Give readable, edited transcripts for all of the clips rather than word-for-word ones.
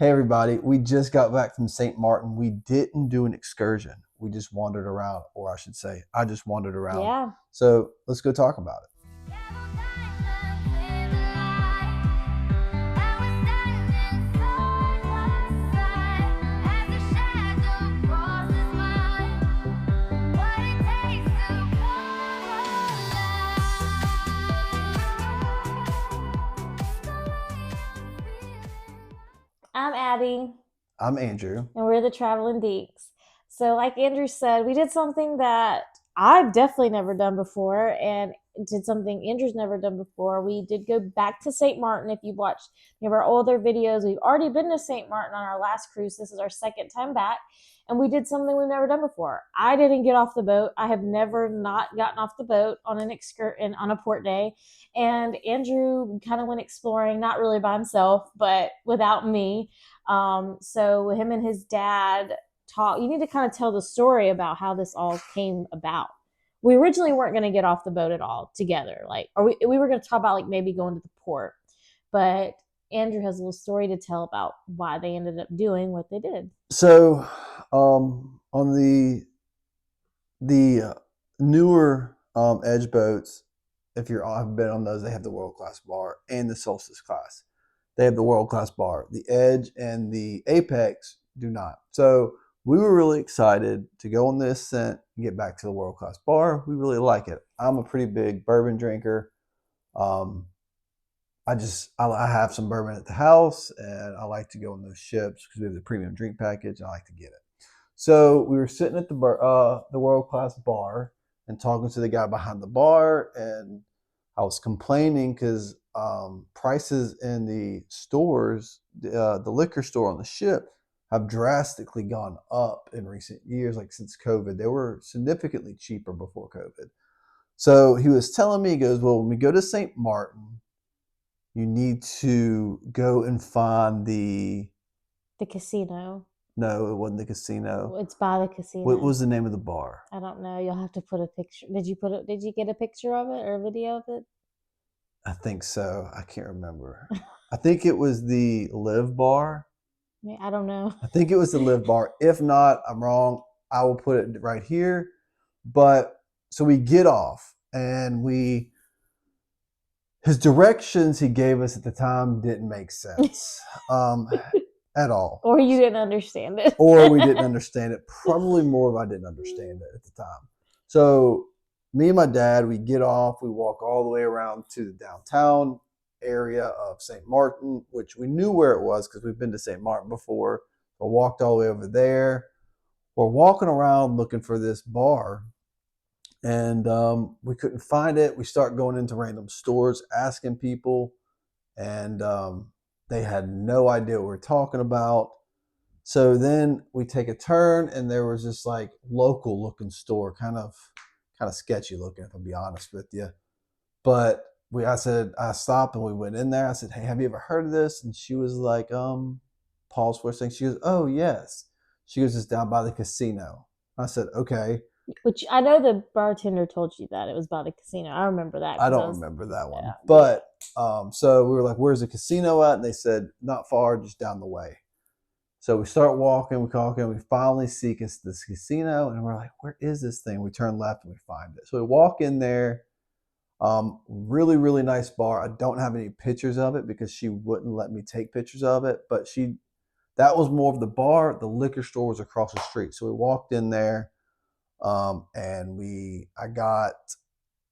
Hey everybody, we just got back from St. Martin. We didn't do an excursion. We just wandered around, or I should say, I just wandered around. Yeah. So let's go talk about it. I'm Abby, I'm Andrew. and we're the Traveling Deeks. So, like Andrew said, we did something that I've definitely never done before, and did something Andrew's never done before. We did go back to St. Martin. If you've watched any of our older videos, we've already been to St. Martin on our last cruise. This is our second time back, and we did something we've never done before. I didn't get off the boat. I have never not gotten off the boat on an excursion on a port day, and Andrew kind of went exploring, not really by himself, but without me. So him and his dad talk. You need to kind of tell the story about how this all came about. We originally weren't going to get off the boat at all together, or we were going to talk about like maybe going to the port, but Andrew has a little story to tell about why they ended up doing what they did. So, on the newer edge boats, if you're have been on those, they have the world class bar and the Solstice class. They have the world class bar. The Edge and the Apex do not. So we were really excited to go on this ascent and get back to the world class bar. We really like it. I'm a pretty big bourbon drinker. Um, I have some bourbon at the house, and I like to go on those ships because we have the premium drink package. And I like to get it. So we were sitting at the world class bar and talking to the guy behind the bar, and I was complaining because prices in the stores, the liquor store on the ship, have drastically gone up in recent years. Like since COVID, they were significantly cheaper before COVID. So he was telling me, he goes, "Well, when we go to St. Martin, you need to go and find The casino. no, it wasn't the casino. It's by the casino. What was the name of the bar? I don't know. You'll have to put a picture. Did you get a picture of it or a video of it? I think so. I can't remember. I think it was the Live Bar. I don't know. I think it was the Live Bar. If not, I'm wrong. I will put it right here. But so we get off, and his directions he gave us at the time didn't make sense at all. Or you didn't understand it. Or we didn't understand it. Probably more if I didn't understand it at the time. So me and my dad, we get off, we walk all the way around to the downtown area of St. Martin, which we knew where it was because we've been to St. Martin before. I walked all the way over there. We're walking around looking for this bar, and we couldn't find it. We start going into random stores, asking people, and they had no idea what we were talking about. So then we take a turn, and there was this like local looking store, kind of sketchy looking, if I'll be honest with you. But I stopped, and we went in there. I said, "Hey, have you ever heard of this?" And she was like, pause for a second. She goes, "Oh yes." She goes, "It's down by the casino." I said, "Okay." Which I know the bartender told you that it was by the casino. I remember that. I don't remember that one. Yeah, but so we were like, "Where's the casino at?" And they said, "Not far, just down the way." So we start walking, we finally see this casino, and we're like, "Where is this thing?" We turn left and we find it. So we walk in there. Really, really nice bar. I don't have any pictures of it because she wouldn't let me take pictures of it. But that was more of the bar. The liquor store was across the street. So we walked in there, and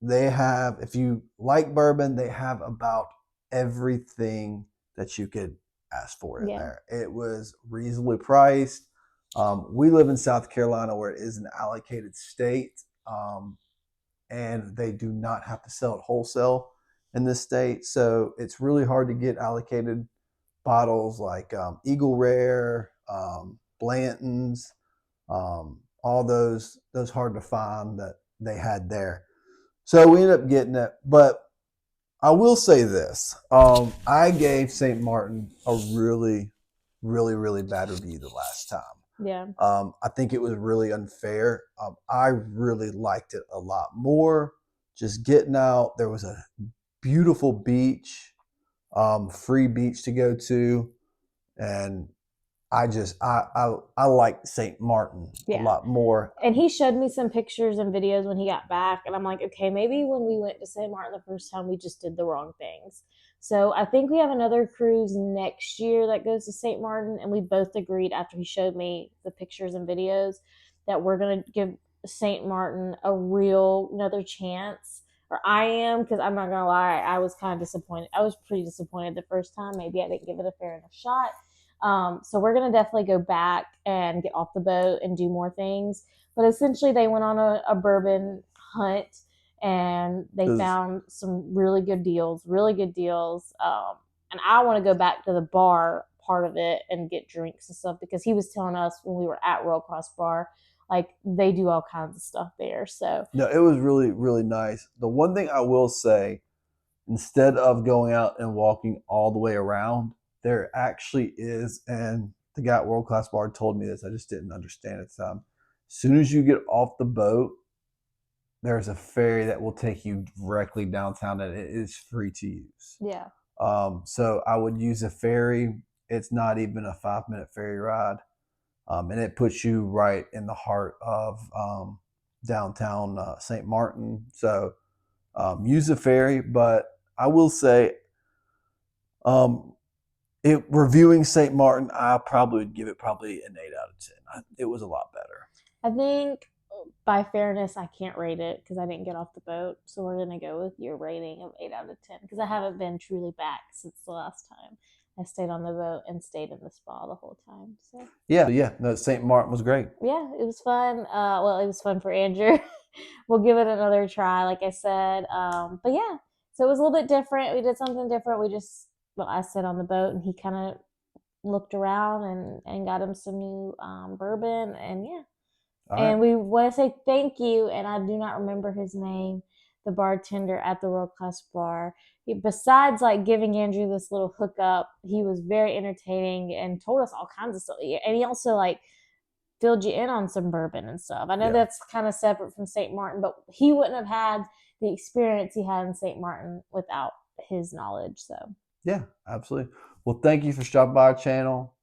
they have, if you like bourbon, they have about everything that you could ask for in there. It was reasonably priced. We live in South Carolina, where it is an allocated state, and they do not have to sell it wholesale in this state. So it's really hard to get allocated bottles like Eagle Rare, Blanton's, all those hard to find that they had there. So we ended up getting it. But I will say this. I gave St. Martin a really, really, really bad review the last time. Yeah. I think it was really unfair. I really liked it a lot more. Just getting out. There was a beautiful beach, free beach to go to. And I like St. Martin a Yeah. lot more. And he showed me some pictures and videos when he got back, and I'm like, okay, maybe when we went to St. Martin the first time, we just did the wrong things. So I think we have another cruise next year that goes to St. Martin, and we both agreed after he showed me the pictures and videos that we're gonna give St. Martin a real another chance. Or I am, because I'm not gonna lie, I was kind of disappointed. I was pretty disappointed the first time. Maybe I didn't give it a fair enough shot. So we're gonna definitely go back and get off the boat and do more things. But essentially, they went on a bourbon hunt and they Because found some really good deals, really good deals. And I want to go back to the bar part of it and get drinks and stuff because he was telling us when we were at World Class Bar, like they do all kinds of stuff there. So no, it was really really nice. The one thing I will say, instead of going out and walking all the way around, there actually is, and the guy at World Class Bar told me this. I just didn't understand it. As soon as you get off the boat, there's a ferry that will take you directly downtown, and it is free to use. yeah, So I would use a ferry. It's not even a 5 minute ferry ride, and it puts you right in the heart of downtown St. Martin. So use a ferry, but I will say, um, reviewing St. Martin, I probably would give it probably an 8 out of 10. It was a lot better. I think by fairness, I can't rate it because I didn't get off the boat. So we're gonna go with your rating of 8 out of 10 because I haven't been truly back since the last time. I stayed on the boat and stayed in the spa the whole time. So Yeah, no, St. Martin was great. yeah, it was fun. Well, it was fun for Andrew. We'll give it another try, like I said. But yeah, so it was a little bit different. We did something different. Well, I sat on the boat and he kind of looked around and got him some new bourbon. And yeah, All right. and we want to say thank you, and I do not remember his name, the bartender at the World Class Bar. Besides like giving Andrew this little hookup, he was very entertaining and told us all kinds of stuff. And he also like filled you in on some bourbon and stuff. I know Yeah. that's kind of separate from St. Martin, but he wouldn't have had the experience he had in St. Martin without his knowledge. So Yeah, absolutely. Well, thank you for stopping by our channel.